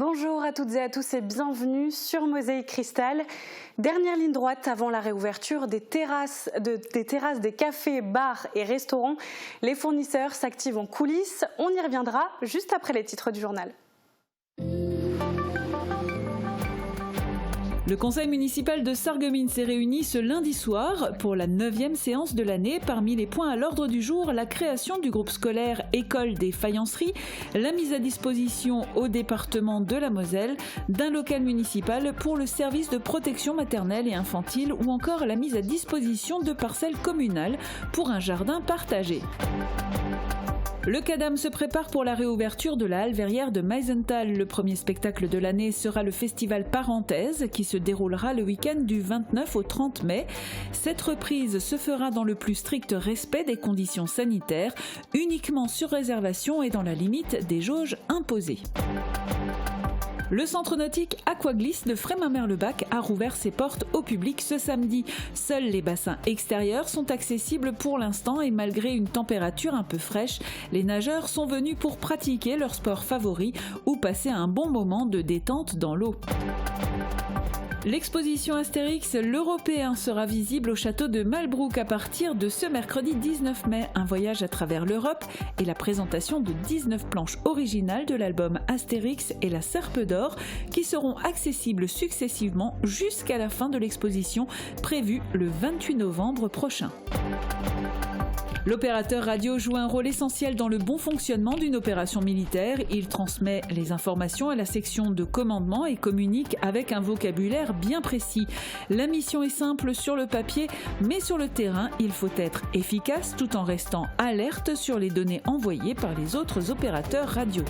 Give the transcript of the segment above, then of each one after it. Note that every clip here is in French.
Bonjour à toutes et à tous et bienvenue sur Mosaïque Cristal. Dernière ligne droite avant la réouverture des terrasses, des cafés, bars et restaurants. Les fournisseurs s'activent en coulisses. On y reviendra juste après les titres du journal. Le conseil municipal de Sarreguemines s'est réuni ce lundi soir pour la 9e séance de l'année. Parmi les points à l'ordre du jour, la création du groupe scolaire École des Faïenceries, la mise à disposition au département de la Moselle d'un local municipal pour le service de protection maternelle et infantile ou encore la mise à disposition de parcelles communales pour un jardin partagé. Le CADAM se prépare pour la réouverture de la halle verrière de Meisenthal. Le premier spectacle de l'année sera le festival Parenthèse qui se déroulera le week-end du 29 au 30 mai. Cette reprise se fera dans le plus strict respect des conditions sanitaires, uniquement sur réservation et dans la limite des jauges imposées. Le centre nautique Aquaglisse de Frémin-Merlebac a rouvert ses portes au public ce samedi. Seuls les bassins extérieurs sont accessibles pour l'instant et malgré une température un peu fraîche, les nageurs sont venus pour pratiquer leur sport favori ou passer un bon moment de détente dans l'eau. L'exposition Astérix, l'Européen, sera visible au château de Malbrouck à partir de ce mercredi 19 mai. Un voyage à travers l'Europe et la présentation de 19 planches originales de l'album Astérix et la Serpe d'Or qui seront accessibles successivement jusqu'à la fin de l'exposition prévue le 28 novembre prochain. L'opérateur radio joue un rôle essentiel dans le bon fonctionnement d'une opération militaire. Il transmet les informations à la section de commandement et communique avec un vocabulaire bien précis. La mission est simple sur le papier, mais sur le terrain, il faut être efficace tout en restant alerte sur les données envoyées par les autres opérateurs radio.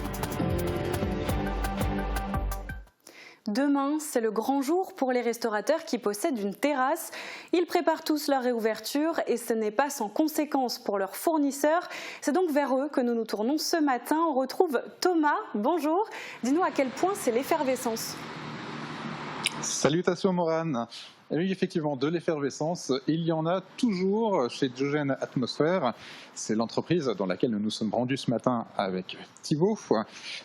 Demain, c'est le grand jour pour les restaurateurs qui possèdent une terrasse. Ils préparent tous leur réouverture et ce n'est pas sans conséquence pour leurs fournisseurs. C'est donc vers eux que nous nous tournons ce matin. On retrouve Thomas. Bonjour. Dis-nous à quel point c'est l'effervescence. Salutations Morane. Oui, effectivement, de l'effervescence, il y en a toujours chez Diogène Atmosphère. C'est l'entreprise dans laquelle nous nous sommes rendus ce matin avec Thibaut.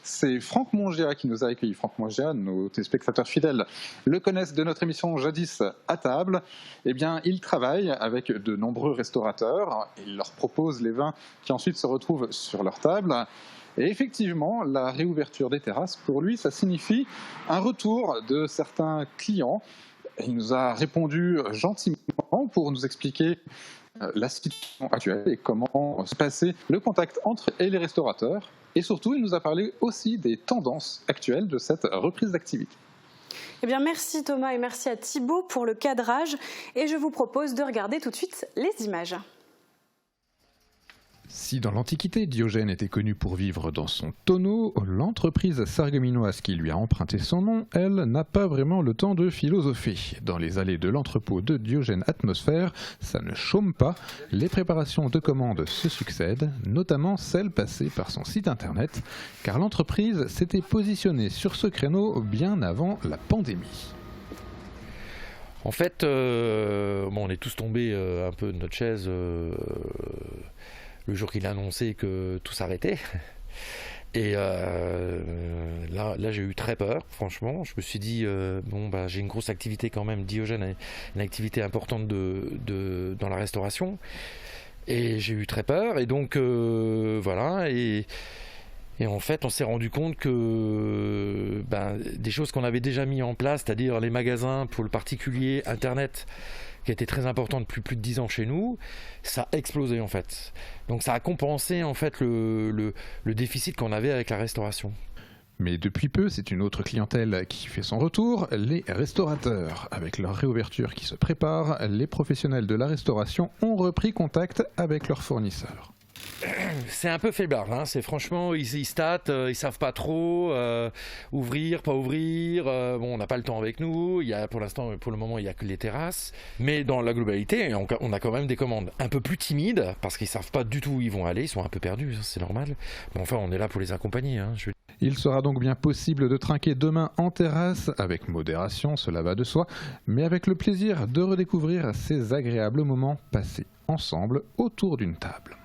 C'est Franck Mongia qui nous a accueillis. Franck Mongia, nos téléspectateurs fidèles le connaissent de notre émission Jadis à table. Eh bien, il travaille avec de nombreux restaurateurs. Il leur propose les vins qui ensuite se retrouvent sur leur table. Et effectivement, la réouverture des terrasses, pour lui, ça signifie un retour de certains clients. Il nous a répondu gentiment pour nous expliquer la situation actuelle et comment se passait le contact entre les restaurateurs. Et surtout, il nous a parlé aussi des tendances actuelles de cette reprise d'activité. Eh bien, merci Thomas et merci à Thibaut pour le cadrage. Et je vous propose de regarder tout de suite les images. Si dans l'Antiquité, Diogène était connu pour vivre dans son tonneau, l'entreprise sarregueminoise qui lui a emprunté son nom, elle, n'a pas vraiment le temps de philosopher. Dans les allées de l'entrepôt de Diogène Atmosphère, ça ne chôme pas, les préparations de commandes se succèdent, notamment celles passées par son site internet, car l'entreprise s'était positionnée sur ce créneau bien avant la pandémie. En fait, on est tous tombés un peu de notre chaise le jour qu'il a annoncé que tout s'arrêtait. Et là j'ai eu très peur, franchement. Je me suis dit, j'ai une grosse activité quand même. Diogène a une activité importante dans la restauration. Et j'ai eu très peur. Et donc, voilà. Et en fait, on s'est rendu compte que des choses qu'on avait déjà mis en place, c'est-à-dire les magasins pour le particulier, Internet, qui était très important depuis plus de 10 ans chez nous, ça a explosé en fait. Donc ça a compensé en fait le déficit qu'on avait avec la restauration. Mais depuis peu, c'est une autre clientèle qui fait son retour, les restaurateurs. Avec leur réouverture qui se prépare, les professionnels de la restauration ont repris contact avec leurs fournisseurs. C'est un peu faiblard, hein. C'est franchement, ils statent, ils savent pas trop ouvrir, pas ouvrir. On n'a pas le temps avec nous. Il y a pour le moment, il y a que les terrasses. Mais dans la globalité, on a quand même des commandes un peu plus timides parce qu'ils savent pas du tout où ils vont aller. Ils sont un peu perdus, c'est normal. Mais enfin, on est là pour les accompagner. Il sera donc bien possible de trinquer demain en terrasse, avec modération, cela va de soi, mais avec le plaisir de redécouvrir ces agréables moments passés ensemble autour d'une table.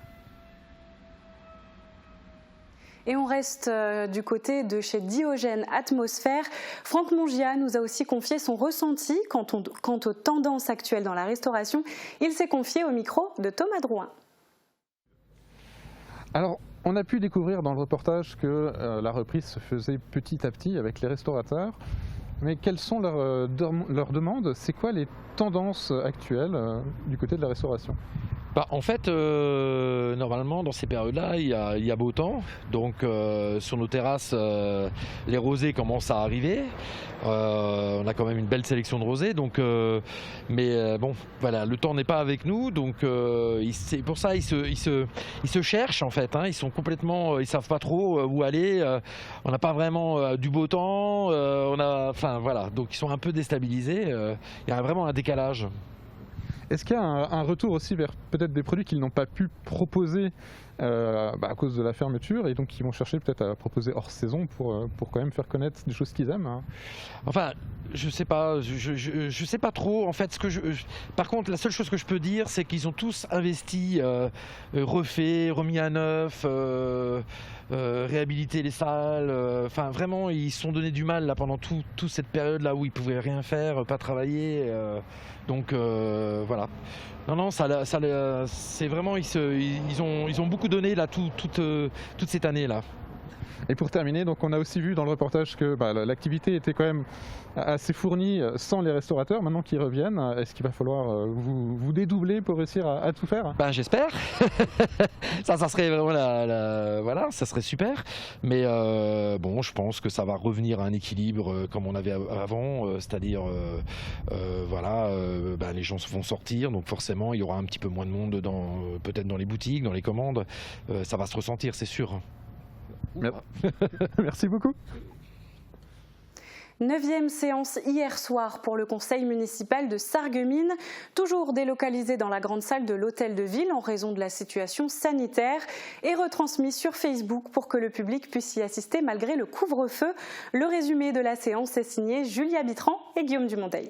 Et on reste du côté de chez Diogène Atmosphère. Franck Mongia nous a aussi confié son ressenti quant aux tendances actuelles dans la restauration. Il s'est confié au micro de Thomas Drouin. Alors, on a pu découvrir dans le reportage que la reprise se faisait petit à petit avec les restaurateurs. Mais quelles sont leurs demandes? C'est quoi les tendances actuelles du côté de la restauration? En fait, normalement, dans ces périodes-là, il y a beau temps. Donc, sur nos terrasses, les rosés commencent à arriver. On a quand même une belle sélection de rosés. Donc, bon, voilà, le temps n'est pas avec nous. Donc, c'est pour ça ils se cherchent en fait. Hein, ils sont complètement, ils savent pas trop où aller. On n'a pas vraiment du beau temps. Voilà. Donc, ils sont un peu déstabilisés. Il y a vraiment un décalage. Est-ce qu'il y a un retour aussi vers peut-être des produits qu'ils n'ont pas pu proposer à cause de la fermeture et donc qui vont chercher peut-être à proposer hors saison pour quand même faire connaître des choses qu'ils aiment, hein? Enfin, je sais pas, je sais pas trop. En fait, par contre, la seule chose que je peux dire, c'est qu'ils ont tous investi, refait, remis à neuf, réhabilité les salles. Enfin, vraiment, ils se sont donné du mal là pendant toute cette période là où ils pouvaient rien faire, pas travailler. Donc voilà. Non, c'est vraiment ils ont beaucoup donné là toute cette année là. Et pour terminer, donc on a aussi vu dans le reportage que l'activité était quand même assez fournie sans les restaurateurs. Maintenant qu'ils reviennent, est-ce qu'il va falloir vous dédoubler pour réussir à tout faire? J'espère. ça serait vraiment voilà, ça serait super. Mais bon, je pense que ça va revenir à un équilibre comme on avait avant, c'est-à-dire voilà, les gens vont sortir, donc forcément il y aura un petit peu moins de monde peut-être dans les boutiques, dans les commandes. Ça va se ressentir, c'est sûr. Merci beaucoup. 9e séance hier soir pour le conseil municipal de Sarreguemines, toujours délocalisé dans la grande salle de l'hôtel de ville en raison de la situation sanitaire et retransmis sur Facebook pour que le public puisse y assister malgré le couvre-feu. Le résumé de la séance est signé Julia Bitran et Guillaume Dumonteil.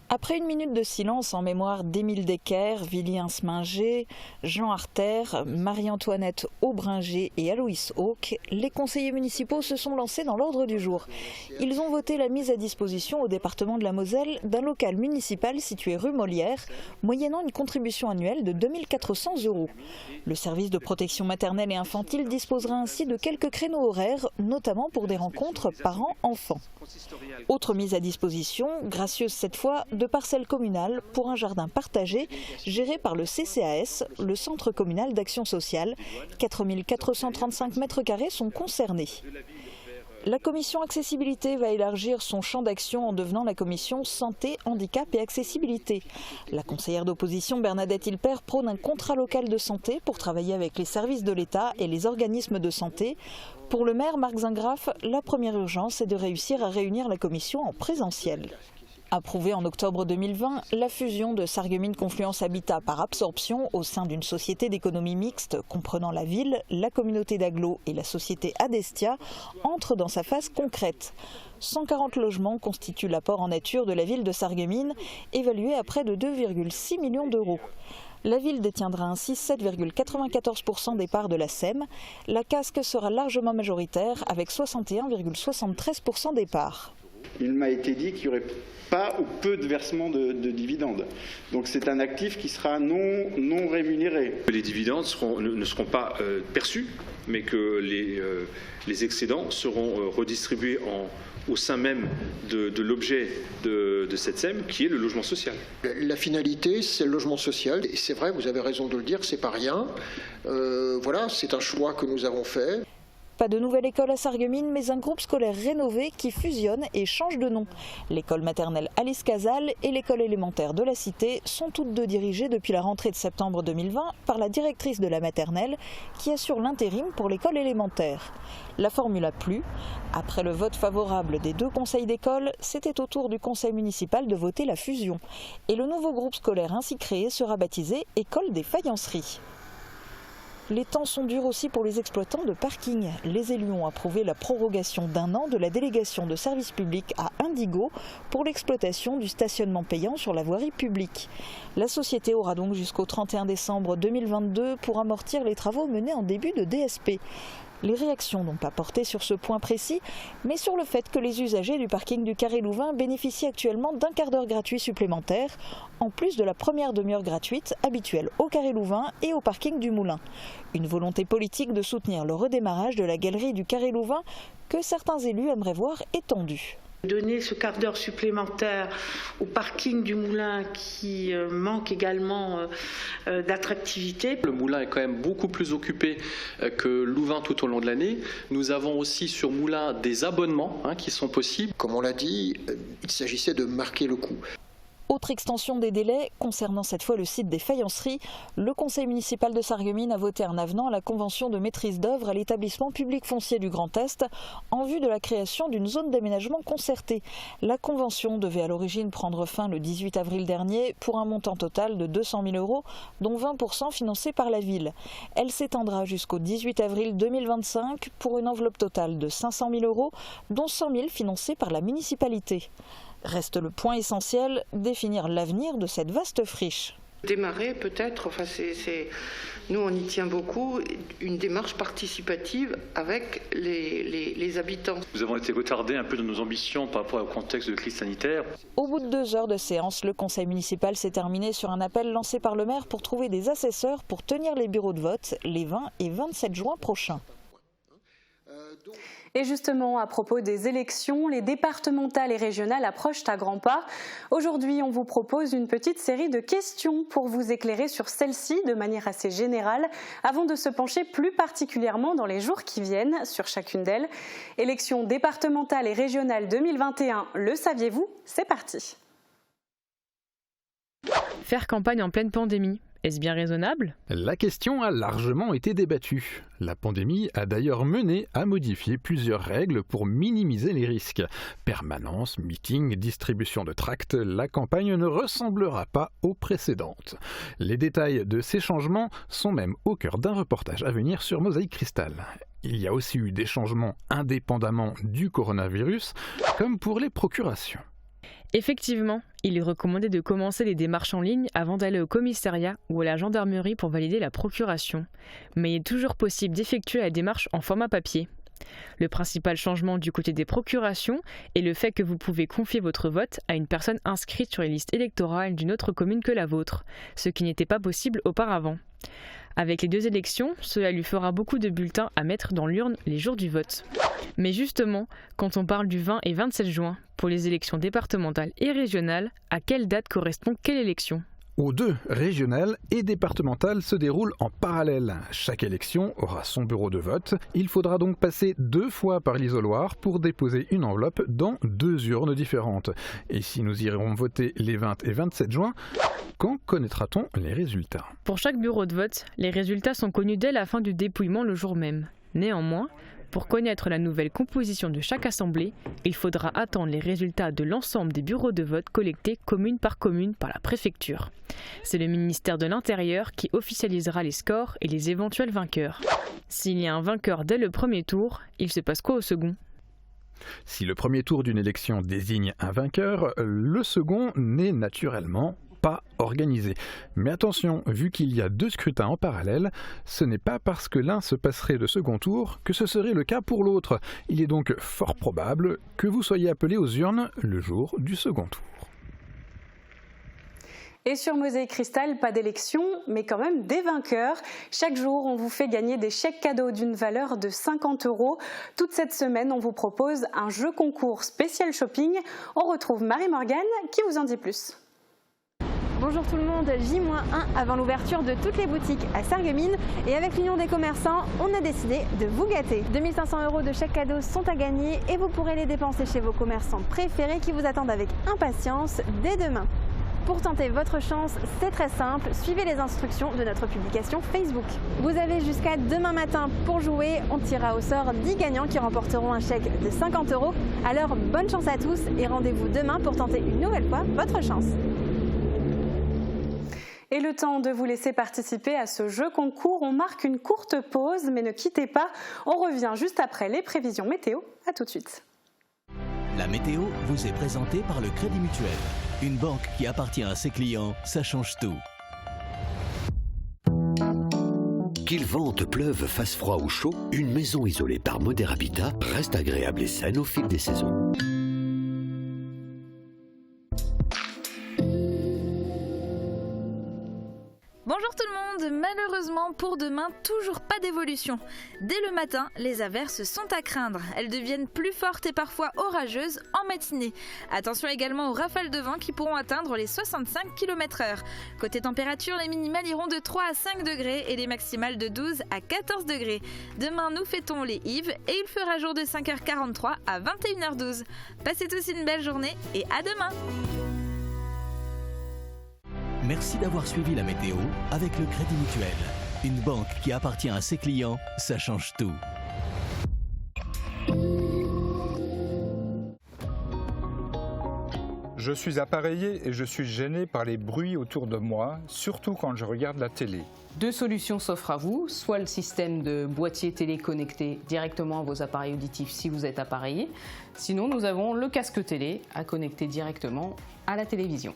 Après une minute de silence en mémoire d'Émile Decker, Villiens Minger, Jean Arter, Marie-Antoinette Aubringer et Aloïs Hauck, les conseillers municipaux se sont lancés dans l'ordre du jour. Ils ont voté la mise à disposition au département de la Moselle d'un local municipal situé rue Molière, moyennant une contribution annuelle de 2 400 €. Le service de protection maternelle et infantile disposera ainsi de quelques créneaux horaires, notamment pour des rencontres parents-enfants. Autre mise à disposition, gracieuse cette fois, de parcelles communales pour un jardin partagé géré par le CCAS, le Centre communal d'action sociale. 4 435 mètres carrés sont concernés. La commission accessibilité va élargir son champ d'action en devenant la commission santé, handicap et accessibilité. La conseillère d'opposition Bernadette Hilpert prône un contrat local de santé pour travailler avec les services de l'État et les organismes de santé. Pour le maire Marc Zingraf, la première urgence est de réussir à réunir la commission en présentiel. Approuvée en octobre 2020, la fusion de Sarreguemines Confluence Habitat par absorption au sein d'une société d'économie mixte comprenant la ville, la communauté d'agglo et la société Adestia entre dans sa phase concrète. 140 logements constituent l'apport en nature de la ville de Sarreguemines, évalué à près de 2,6 millions €. La ville détiendra ainsi 7,94% des parts de la SEM. La casque sera largement majoritaire avec 61,73% des parts. Il m'a été dit qu'il n'y aurait pas ou peu de versement de dividendes. Donc c'est un actif qui sera non rémunéré. Les dividendes ne seront pas perçus, mais que les excédents seront redistribués au sein même de l'objet de cette SEM, qui est le logement social. La finalité, c'est le logement social. Et c'est vrai, vous avez raison de le dire, c'est pas rien. Voilà, c'est un choix que nous avons fait. Pas de nouvelle école à Sarreguemines, mais un groupe scolaire rénové qui fusionne et change de nom. L'école maternelle Alice Casal et l'école élémentaire de la Cité sont toutes deux dirigées depuis la rentrée de septembre 2020 par la directrice de la maternelle qui assure l'intérim pour l'école élémentaire. La formule a plu. Après le vote favorable des deux conseils d'école, c'était au tour du conseil municipal de voter la fusion. Et le nouveau groupe scolaire ainsi créé sera baptisé École des Faïenceries. Les temps sont durs aussi pour les exploitants de parking. Les élus ont approuvé la prorogation d'1 an de la délégation de service public à Indigo pour l'exploitation du stationnement payant sur la voirie publique. La société aura donc jusqu'au 31 décembre 2022 pour amortir les travaux menés en début de DSP. Les réactions n'ont pas porté sur ce point précis, mais sur le fait que les usagers du parking du Carré Louvain bénéficient actuellement d'1 quart d'heure gratuit supplémentaire, en plus de la première demi-heure gratuite habituelle au Carré Louvain et au parking du Moulin. Une volonté politique de soutenir le redémarrage de la galerie du Carré Louvain que certains élus aimeraient voir étendue. Donner ce quart d'heure supplémentaire au parking du Moulin qui manque également d'attractivité. Le Moulin est quand même beaucoup plus occupé que Louvain tout au long de l'année. Nous avons aussi sur Moulin des abonnements qui sont possibles. Comme on l'a dit, il s'agissait de marquer le coup. Autre extension des délais, concernant cette fois le site des faïenceries, le conseil municipal de Sarreguemines a voté un avenant à la convention de maîtrise d'œuvre à l'établissement public foncier du Grand Est en vue de la création d'une zone d'aménagement concertée. La convention devait à l'origine prendre fin le 18 avril dernier pour un montant total de 200 000 €, dont 20% financés par la ville. Elle s'étendra jusqu'au 18 avril 2025 pour une enveloppe totale de 500 000 €, dont 100 000 financés par la municipalité. Reste le point essentiel, définir l'avenir de cette vaste friche. Démarrer peut-être, nous on y tient beaucoup, une démarche participative avec les habitants. Nous avons été retardés un peu dans nos ambitions par rapport au contexte de crise sanitaire. Au bout de 2 heures de séance, le conseil municipal s'est terminé sur un appel lancé par le maire pour trouver des assesseurs pour tenir les bureaux de vote les 20 et 27 juin prochains. Et justement, à propos des élections, les départementales et régionales approchent à grands pas. Aujourd'hui, on vous propose une petite série de questions pour vous éclairer sur celles-ci de manière assez générale, avant de se pencher plus particulièrement dans les jours qui viennent sur chacune d'elles. Élections départementales et régionales 2021, le saviez-vous? C'est parti. Faire campagne en pleine pandémie, est-ce bien raisonnable? La question a largement été débattue. La pandémie a d'ailleurs mené à modifier plusieurs règles pour minimiser les risques. Permanence, meeting, distribution de tracts, la campagne ne ressemblera pas aux précédentes. Les détails de ces changements sont même au cœur d'un reportage à venir sur Mosaïque Cristal. Il y a aussi eu des changements indépendamment du coronavirus, comme pour les procurations. Effectivement, il est recommandé de commencer les démarches en ligne avant d'aller au commissariat ou à la gendarmerie pour valider la procuration. Mais il est toujours possible d'effectuer la démarche en format papier. Le principal changement du côté des procurations est le fait que vous pouvez confier votre vote à une personne inscrite sur les listes électorales d'une autre commune que la vôtre, ce qui n'était pas possible auparavant. Avec les 2 élections, cela lui fera beaucoup de bulletins à mettre dans l'urne les jours du vote. Mais justement, quand on parle du 20 et 27 juin, pour les élections départementales et régionales, à quelle date correspond quelle élection ? Aux 2, régionales et départementales, se déroulent en parallèle. Chaque élection aura son bureau de vote. Il faudra donc passer 2 fois par l'isoloir pour déposer une enveloppe dans 2 urnes différentes. Et si nous irons voter les 20 et 27 juin, quand connaîtra-t-on les résultats ? Pour chaque bureau de vote, les résultats sont connus dès la fin du dépouillement le jour même. Néanmoins, pour connaître la nouvelle composition de chaque assemblée, il faudra attendre les résultats de l'ensemble des bureaux de vote collectés commune par la préfecture. C'est le ministère de l'Intérieur qui officialisera les scores et les éventuels vainqueurs. S'il y a un vainqueur dès le premier tour, il se passe quoi au second ? Si le premier tour d'une élection désigne un vainqueur, le second n'est naturellement pas organisé. Mais attention, vu qu'il y a 2 scrutins en parallèle, ce n'est pas parce que l'un se passerait de second tour que ce serait le cas pour l'autre. Il est donc fort probable que vous soyez appelé aux urnes le jour du second tour. Et sur Mosaïque Cristal, pas d'élection, mais quand même des vainqueurs. Chaque jour, on vous fait gagner des chèques cadeaux d'une valeur de 50 €. Toute cette semaine, on vous propose un jeu concours spécial shopping. On retrouve Marie-Morgane qui vous en dit plus. Bonjour tout le monde, J-1 avant l'ouverture de toutes les boutiques à Sarreguemines et avec l'Union des commerçants, on a décidé de vous gâter. 2 500 € de chèques cadeaux sont à gagner et vous pourrez les dépenser chez vos commerçants préférés qui vous attendent avec impatience dès demain. Pour tenter votre chance, c'est très simple, suivez les instructions de notre publication Facebook. Vous avez jusqu'à demain matin pour jouer, on tirera au sort 10 gagnants qui remporteront un chèque de 50 €. Alors bonne chance à tous et rendez-vous demain pour tenter une nouvelle fois votre chance. Et le temps de vous laisser participer à ce jeu concours, on marque une courte pause, mais ne quittez pas, on revient juste après les prévisions météo. À tout de suite. La météo vous est présentée par le Crédit Mutuel. Une banque qui appartient à ses clients, ça change tout. Qu'il vente, pleuve, fasse froid ou chaud, une maison isolée par Moder Habitat reste agréable et saine au fil des saisons. Bonjour tout le monde, malheureusement pour demain, toujours pas d'évolution. Dès le matin, les averses sont à craindre. Elles deviennent plus fortes et parfois orageuses en matinée. Attention également aux rafales de vent qui pourront atteindre les 65 km/h. Côté température, les minimales iront de 3 à 5 degrés et les maximales de 12 à 14 degrés. Demain, nous fêtons les Yves et il fera jour de 5h43 à 21h12. Passez tous une belle journée et à demain! Merci d'avoir suivi la météo avec le Crédit Mutuel. Une banque qui appartient à ses clients, ça change tout. Je suis appareillé et je suis gêné par les bruits autour de moi, surtout quand je regarde la télé. Deux solutions s'offrent à vous, soit le système de boîtier télé connecté directement à vos appareils auditifs si vous êtes appareillé, sinon nous avons le casque télé à connecter directement à la télévision.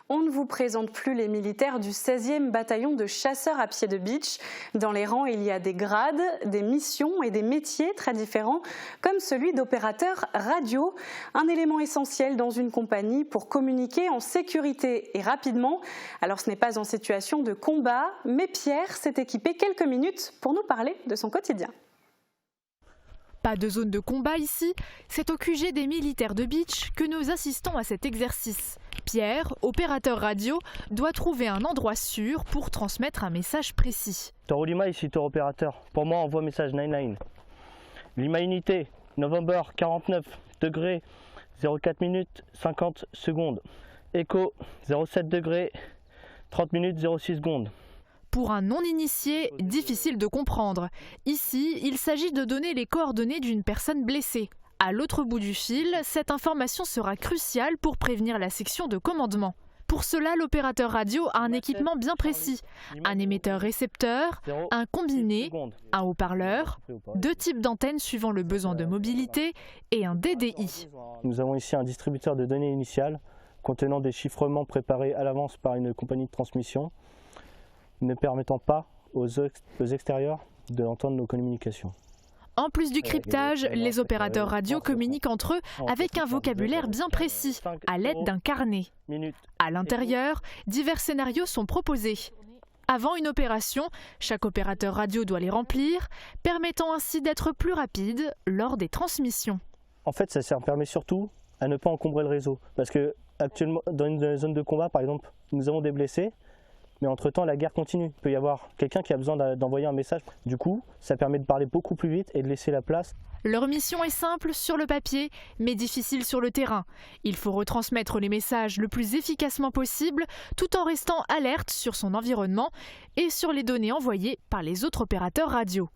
On ne vous présente plus les militaires du 16e bataillon de chasseurs à pied de biche. Dans les rangs, il y a des grades, des missions et des métiers très différents, comme celui d'opérateur radio, un élément essentiel dans une compagnie pour communiquer en sécurité et rapidement. Alors ce n'est pas en situation de combat, mais Pierre s'est équipé quelques minutes pour nous parler de son quotidien. Pas de zone de combat ici, c'est au QG des militaires de beach que nous assistons à cet exercice. Pierre, opérateur radio, doit trouver un endroit sûr pour transmettre un message précis. Toro Lima, ici Toro opérateur. Pour moi, envoie message 99. Lima Unité, November 49 degrés, 04 minutes 50 secondes. Echo 07 degrés, 30 minutes 06 secondes. Pour un non-initié, difficile de comprendre. Ici, il s'agit de donner les coordonnées d'une personne blessée. À l'autre bout du fil, cette information sera cruciale pour prévenir la section de commandement. Pour cela, l'opérateur radio a un équipement bien précis. Un émetteur-récepteur, un combiné, un haut-parleur, 2 types d'antennes suivant le besoin de mobilité et un DDI. Nous avons ici un distributeur de données initiales contenant des chiffrements préparés à l'avance par une compagnie de transmission, ne permettant pas aux extérieurs de entendre nos communications. En plus du cryptage, les opérateurs radio communiquent entre eux avec un vocabulaire bien précis, à l'aide d'un carnet. À l'intérieur, divers scénarios sont proposés. Avant une opération, chaque opérateur radio doit les remplir, permettant ainsi d'être plus rapide lors des transmissions. En fait, ça permet surtout à ne pas encombrer le réseau. Parce que actuellement, dans une zone de combat, par exemple, nous avons des blessés, mais entre-temps, la guerre continue. Il peut y avoir quelqu'un qui a besoin d'envoyer un message. Du coup, ça permet de parler beaucoup plus vite et de laisser la place. Leur mission est simple sur le papier, mais difficile sur le terrain. Il faut retransmettre les messages le plus efficacement possible, tout en restant alerte sur son environnement et sur les données envoyées par les autres opérateurs radio.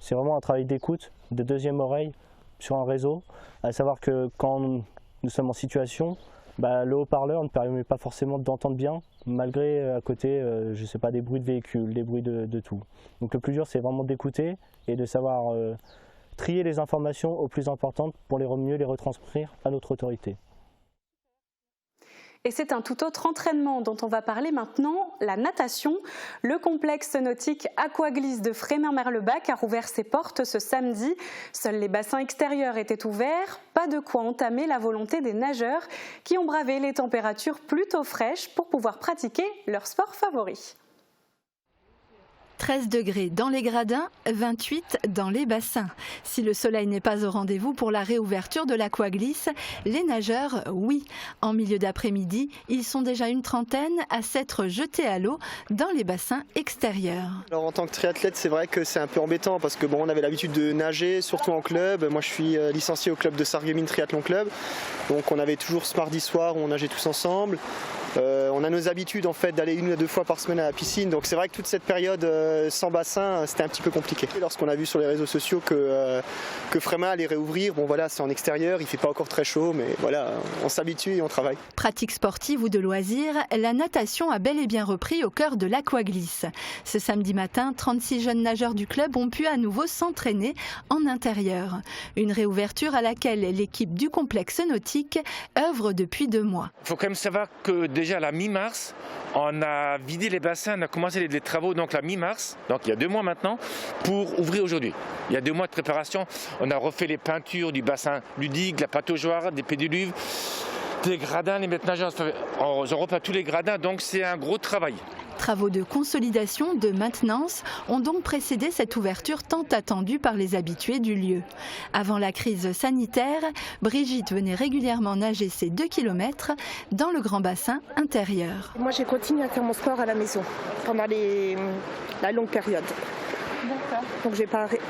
C'est vraiment un travail d'écoute, de deuxième oreille sur un réseau, à savoir que quand nous sommes en situation, le haut-parleur ne permet pas forcément d'entendre bien, malgré à côté, je sais pas, des bruits de véhicules, des bruits de tout. Donc le plus dur, c'est vraiment d'écouter et de savoir trier les informations aux plus importantes pour mieux les retranscrire à notre autorité. Et c'est un tout autre entraînement dont on va parler maintenant, la natation. Le complexe nautique Aquaglisse de Frémin-Merlebach a rouvert ses portes ce samedi. Seuls les bassins extérieurs étaient ouverts, pas de quoi entamer la volonté des nageurs qui ont bravé les températures plutôt fraîches pour pouvoir pratiquer leur sport favori. 13 degrés dans les gradins, 28 dans les bassins. Si le soleil n'est pas au rendez-vous pour la réouverture de l'Aquaglisse, les nageurs, oui. En milieu d'après-midi, ils sont déjà une trentaine à s'être jetés à l'eau dans les bassins extérieurs. Alors, en tant que triathlète, c'est vrai que c'est un peu embêtant parce que on avait l'habitude de nager, surtout en club. Moi, je suis licencié au club de Sarreguemines Triathlon Club. Donc, on avait toujours ce mardi soir où on nageait tous ensemble. On a nos habitudes en fait d'aller 1 à 2 fois par semaine à la piscine. Donc, c'est vrai que toute cette période sans bassin, c'était un petit peu compliqué. Lorsqu'on a vu sur les réseaux sociaux que Frémin allait réouvrir, bon voilà, c'est en extérieur, il ne fait pas encore très chaud, mais voilà, on s'habitue et on travaille. Pratique sportive ou de loisirs, la natation a bel et bien repris au cœur de l'Aquaglisse. Ce samedi matin, 36 jeunes nageurs du club ont pu à nouveau s'entraîner en intérieur. Une réouverture à laquelle l'équipe du complexe nautique œuvre depuis 2 mois. Il faut quand même savoir que déjà à la mi-mars, on a vidé les bassins, on a commencé les travaux donc la mi-mars, donc il y a 2 mois maintenant, pour ouvrir aujourd'hui. Il y a 2 mois de préparation, on a refait les peintures du bassin ludique, la pataugeoire, des pédiluves, des gradins, les maîtres nageurs, on repeint tous les gradins, donc c'est un gros travail. Travaux de consolidation, de maintenance ont donc précédé cette ouverture tant attendue par les habitués du lieu. Avant la crise sanitaire, Brigitte venait régulièrement nager ses 2 km dans le grand bassin intérieur. Moi j'ai continué à faire mon sport à la maison pendant la longue période. D'accord. Donc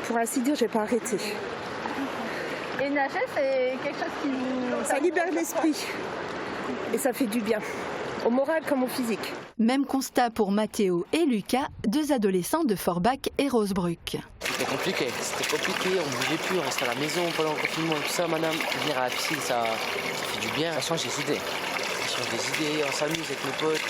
pour ainsi dire, j'ai pas arrêté. Et nager, c'est quelque chose qui vous... Ça libère l'esprit et ça fait du bien. Au moral comme au physique. Même constat pour Mathéo et Lucas, 2 adolescents de Forbach et Rosebruck. C'était compliqué, on ne bougeait plus, on restait à la maison pendant le confinement et tout ça, madame. Venir à la piscine, ça fait du bien, ça change des idées. On s'amuse avec nos potes.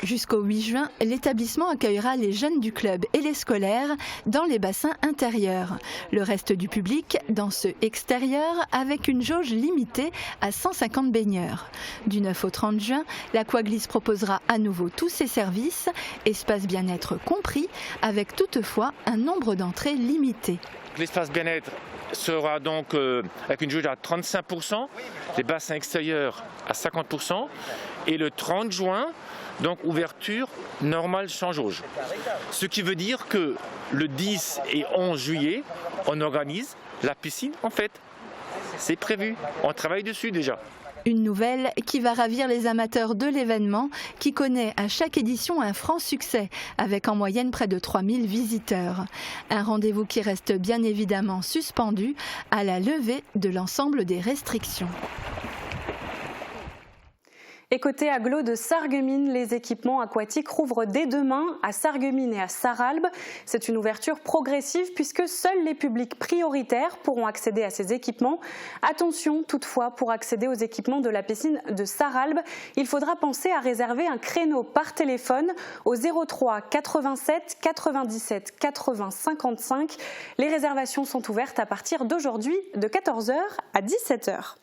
Jusqu'au 8 juin, l'établissement accueillera les jeunes du club et les scolaires dans les bassins intérieurs. Le reste du public dans ceux extérieurs avec une jauge limitée à 150 baigneurs. Du 9 au 30 juin, l'Aquaglisse proposera à nouveau tous ses services, espace bien-être compris, avec toutefois un nombre d'entrées limité. L'espace bien-être sera donc avec une jauge à 35%, les bassins extérieurs à 50% et le 30 juin, donc ouverture normale sans jauge. Ce qui veut dire que le 10 et 11 juillet, on organise la piscine en fait. C'est prévu, on travaille dessus déjà. Une nouvelle qui va ravir les amateurs de l'événement qui connaît à chaque édition un franc succès avec en moyenne près de 3000 visiteurs. Un rendez-vous qui reste bien évidemment suspendu à la levée de l'ensemble des restrictions. Et côté agglo de Sarreguemines, les équipements aquatiques rouvrent dès demain à Sarreguemines et à Sarralbe. C'est une ouverture progressive puisque seuls les publics prioritaires pourront accéder à ces équipements. Attention toutefois, pour accéder aux équipements de la piscine de Sarralbe, il faudra penser à réserver un créneau par téléphone au 03 87 97 80 55. Les réservations sont ouvertes à partir d'aujourd'hui de 14h à 17h.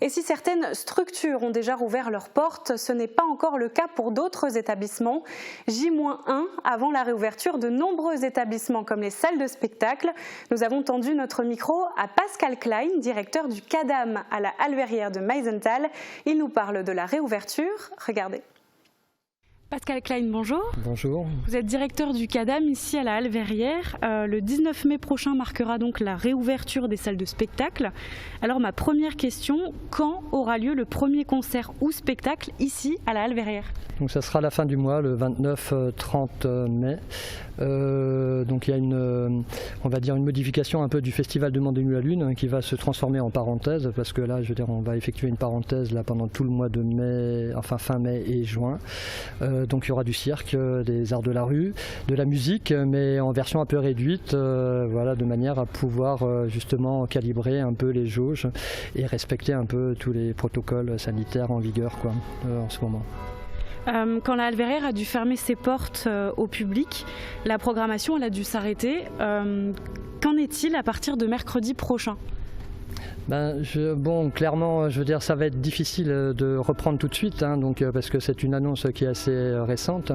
Et si certaines structures ont déjà rouvert leurs portes, ce n'est pas encore le cas pour d'autres établissements. J-1 avant la réouverture de nombreux établissements comme les salles de spectacle. Nous avons tendu notre micro à Pascal Klein, directeur du CADAM à la Halverrière de Meisenthal. Il nous parle de la réouverture. Regardez. Pascal Klein, bonjour. Bonjour. Vous êtes directeur du CADAM ici à la Halverrière. Le 19 mai prochain marquera donc la réouverture des salles de spectacle. Alors ma première question, quand aura lieu le premier concert ou spectacle ici à la Halverrière ? Donc ça sera à la fin du mois, le 29-30 mai. Donc il y a on va dire une modification un peu du festival de Mandé la Lune qui va se transformer en parenthèse parce que là, je veux dire, on va effectuer une parenthèse là pendant tout le mois de mai, enfin fin mai et juin. Donc il y aura du cirque, des arts de la rue, de la musique, mais en version un peu réduite, voilà, de manière à pouvoir justement calibrer un peu les jauges et respecter un peu tous les protocoles sanitaires en vigueur quoi, en ce moment. Quand la Halverrière a dû fermer ses portes au public, la programmation elle a dû s'arrêter. Qu'en est-il à partir de mercredi prochain ? Bon, clairement, je veux dire, ça va être difficile de reprendre tout de suite, hein, donc, parce que c'est une annonce qui est assez récente.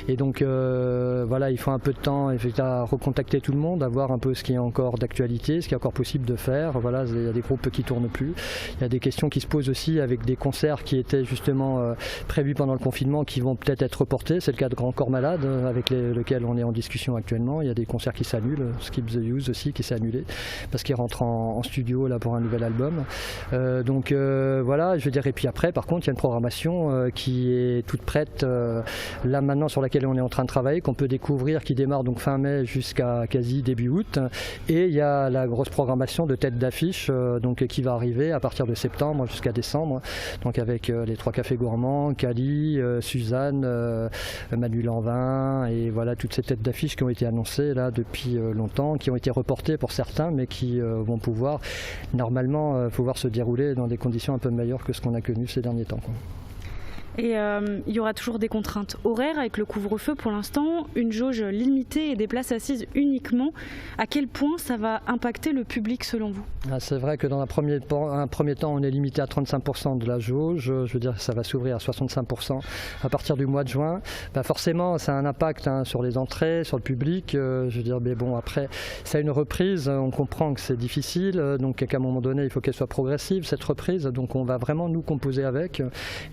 Et donc, voilà, il faut un peu de temps à recontacter tout le monde, à voir un peu ce qui est encore d'actualité, ce qui est encore possible de faire. Voilà, il y a des groupes qui ne tournent plus. Il y a des questions qui se posent aussi avec des concerts qui étaient justement prévus pendant le confinement qui vont peut-être être reportés. C'est le cas de Grand Corps Malade, avec lequel on est en discussion actuellement. Il y a des concerts qui s'annulent, Skip the Use aussi qui s'est annulé, parce qu'il rentre en studio là, pour un nouvel nouvel album. Donc voilà, je veux dire, et puis après par contre il y a une programmation qui est toute prête là maintenant, sur laquelle on est en train de travailler, qu'on peut découvrir, qui démarre donc fin mai jusqu'à quasi début août, et il y a la grosse programmation de têtes d'affiche donc qui va arriver à partir de septembre jusqu'à décembre, donc avec les 3 cafés gourmands, Cali, Suzanne, Manu Lanvin, et voilà toutes ces têtes d'affiche qui ont été annoncées là depuis longtemps, qui ont été reportées pour certains, mais qui vont pouvoir normalement se dérouler dans des conditions un peu meilleures que ce qu'on a connu ces derniers temps, quoi. Et il y aura toujours des contraintes horaires avec le couvre-feu pour l'instant, une jauge limitée et des places assises uniquement. À quel point ça va impacter le public selon vous? C'est vrai que dans un premier temps, on est limité à 35% de la jauge. Je veux dire, ça va s'ouvrir à 65% à partir du mois de juin. Forcément, ça a un impact sur les entrées, sur le public. Je veux dire, mais bon, après, ça a une reprise. On comprend que c'est difficile, donc qu'à un moment donné, il faut qu'elle soit progressive, cette reprise. Donc on va vraiment nous composer avec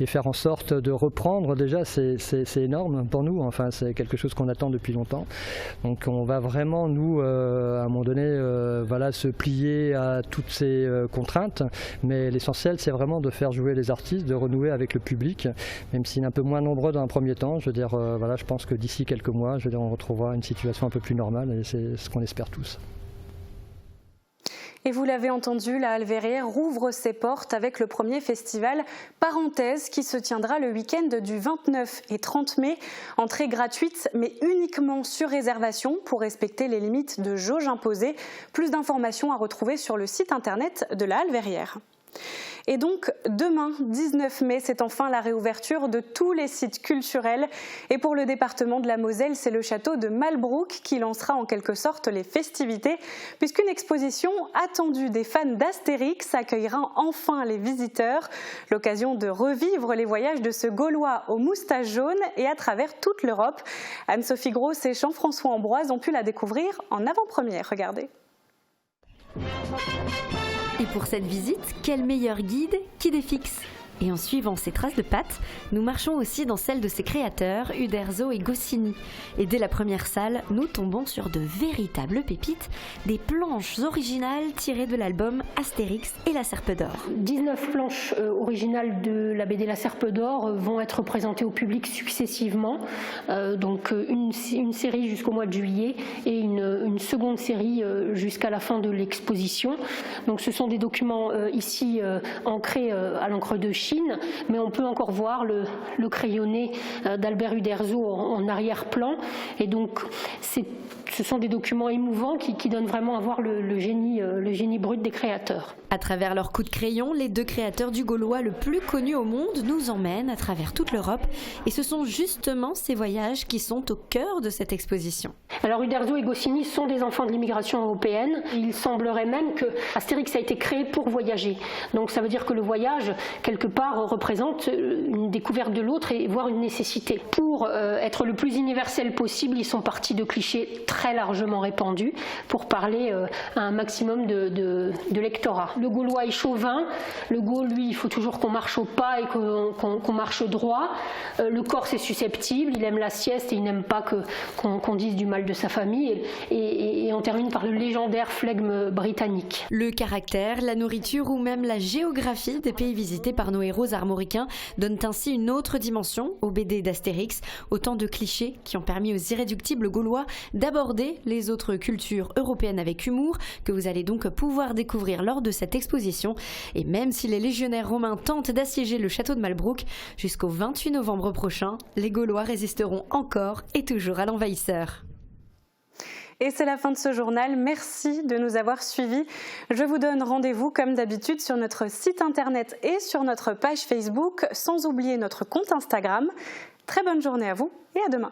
et faire en sorte de reprendre. Déjà, c'est énorme pour nous. Enfin, c'est quelque chose qu'on attend depuis longtemps. Donc on va vraiment, nous, à un moment donné, se plier à toutes ces contraintes, mais l'essentiel c'est vraiment de faire jouer les artistes, de renouer avec le public, même s'il est un peu moins nombreux dans un premier temps. Je veux dire, je pense que d'ici quelques mois, je veux dire, on retrouvera une situation un peu plus normale, et c'est ce qu'on espère tous. Et vous l'avez entendu, la Halle Verrières rouvre ses portes avec le premier festival Parenthèse qui se tiendra le week-end du 29 et 30 mai. Entrée gratuite mais uniquement sur réservation pour respecter les limites de jauge imposées. Plus d'informations à retrouver sur le site internet de la Halle Verrières. Et donc demain, 19 mai, c'est enfin la réouverture de tous les sites culturels. Et pour le département de la Moselle, c'est le château de Malbrouck qui lancera en quelque sorte les festivités, puisqu'une exposition attendue des fans d'Astérix accueillera enfin les visiteurs. L'occasion de revivre les voyages de ce Gaulois aux moustaches jaunes et à travers toute l'Europe. Anne-Sophie Gross et Jean-François Ambroise ont pu la découvrir en avant-première. Regardez. Et pour cette visite, quel meilleur guide qu'Idéfix ? Et en suivant ses traces de pattes, nous marchons aussi dans celle de ses créateurs, Uderzo et Goscinny. Et dès la première salle, nous tombons sur de véritables pépites, des planches originales tirées de l'album Astérix et la Serpe d'Or. 19 planches originales de la BD La Serpe d'Or vont être présentées au public successivement. Donc une série jusqu'au mois de juillet et une seconde série jusqu'à la fin de l'exposition. Donc ce sont des documents ici ancrés à l'encre de Chine, mais on peut encore voir le crayonné d'Albert Uderzo en arrière-plan. Et donc, ce sont des documents émouvants qui donnent vraiment à voir le génie brut des créateurs. À travers leur coup de crayon, les deux créateurs du Gaulois le plus connu au monde nous emmènent à travers toute l'Europe. Et ce sont justement ces voyages qui sont au cœur de cette exposition. Alors Uderzo et Goscinny sont des enfants de l'immigration européenne. Il semblerait même que Astérix a été créé pour voyager. Donc ça veut dire que le voyage, quelque part, représente une découverte de l'autre et voire une nécessité. Pour être le plus universel possible, ils sont partis de clichés très largement répandus pour parler à un maximum de lectorat. Le Gaulois est chauvin. Le Gaule, lui, il faut toujours qu'on marche au pas et qu'on marche droit. Le Corse est susceptible, il aime la sieste et il n'aime pas qu'on dise du mal de sa famille. Et on termine par le légendaire flegme britannique. Le caractère, la nourriture ou même la géographie des pays visités par nos héros armoricains donnent ainsi une autre dimension aux BD d'Astérix, autant de clichés qui ont permis aux irréductibles Gaulois d'aborder les autres cultures européennes avec humour, que vous allez donc pouvoir découvrir lors de cette exposition. Et même si les légionnaires romains tentent d'assiéger le château de Malbrouck, jusqu'au 28 novembre prochain, les Gaulois résisteront encore et toujours à l'envahisseur. Et c'est la fin de ce journal. Merci de nous avoir suivis. Je vous donne rendez-vous comme d'habitude sur notre site internet et sur notre page Facebook, sans oublier notre compte Instagram. Très bonne journée à vous et à demain.